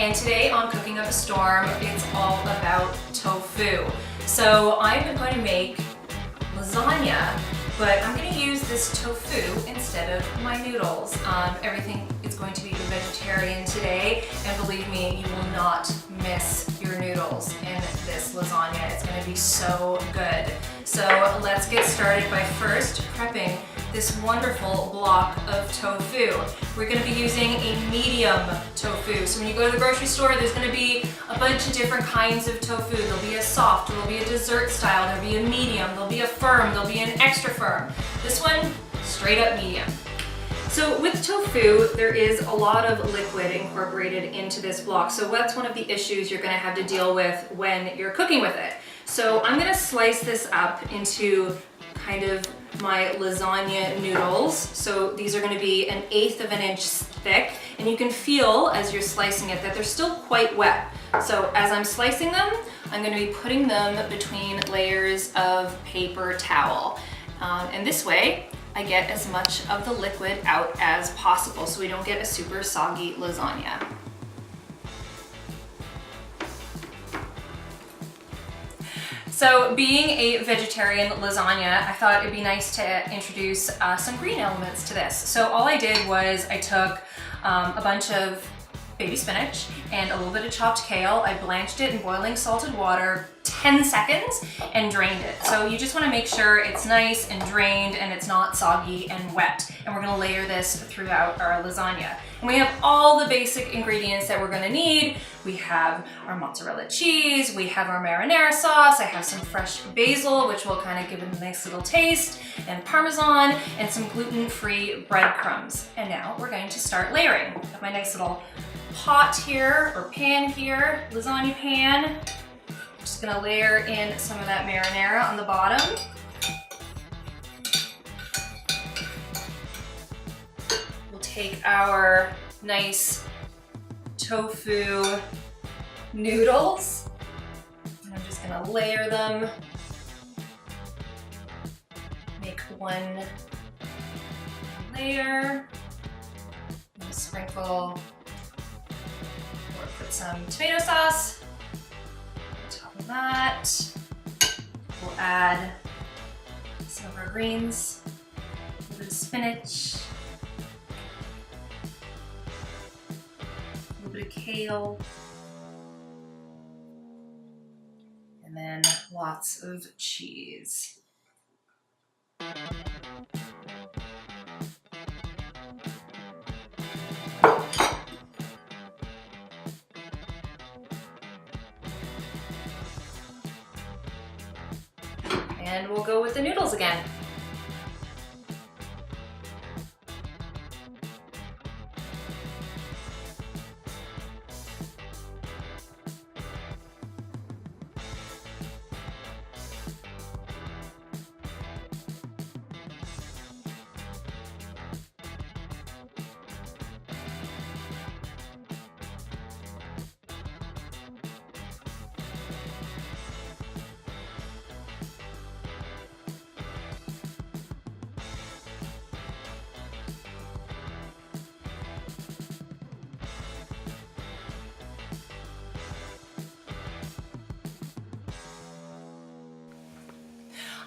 and today on Cooking Up a Storm, it's all about tofu. So I'm going to make lasagna, but I'm going to use this tofu instead of my noodles. Everything is going to be vegetarian today, and believe me, you will not miss your noodles in this lasagna. It's going to be so good. So let's get started by first prepping this wonderful block of tofu. We're going to be using a medium tofu. So when you go to the grocery store, there's going to be a bunch of different kinds of tofu. There'll be a soft, there'll be a dessert style, there'll be a medium, there'll be a firm, there'll be an extra firm. This one, straight up medium. So with tofu, there is a lot of liquid incorporated into this block. So that's one of the issues you're going to have to deal with when you're cooking with it. So I'm going to slice this up into kind of my lasagna noodles. So these are going to be 1/8 of an inch thick, and you can feel as you're slicing it that they're still quite wet. So as I'm slicing them, I'm going to be putting them between layers of paper towel. And this way, I get as much of the liquid out as possible so we don't get a super soggy lasagna. So being a vegetarian lasagna, I thought it'd be nice to introduce some green elements to this. So all I did was I took a bunch of baby spinach and a little bit of chopped kale. I blanched it in boiling salted water 10 seconds and drained it. So you just want to make sure it's nice and drained and it's not soggy and wet. And we're going to layer this throughout our lasagna. And we have all the basic ingredients that we're going to need. We have our mozzarella cheese, we have our marinara sauce, I have some fresh basil, which will kind of give it a nice little taste, and Parmesan, and some gluten-free breadcrumbs. And now we're going to start layering. I have my nice little pot here, or pan here, lasagna pan. I'm just gonna layer in some of that marinara on the bottom. We'll take our nice tofu noodles, and I'm just gonna layer them. Make one layer, and sprinkle or put some tomato sauce on top of that. We'll add some of our greens, a little bit of spinach, a little bit of kale, and then lots of cheese. And we'll go with the noodles again.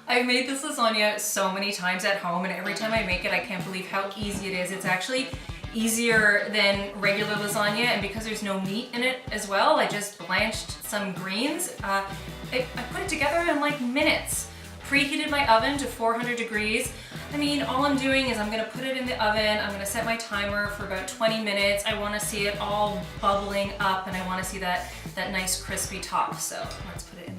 I've made this lasagna so many times at home, and every time I make it, I can't believe how easy it is. It's actually easier than regular lasagna, and because there's no meat in it as well, I just blanched some greens. I put it together in like minutes. Preheated my oven to 400 degrees. I mean, all I'm doing is I'm gonna put it in the oven. I'm gonna set my timer for about 20 minutes. I wanna see it all bubbling up, and I wanna see that nice crispy top. So let's put it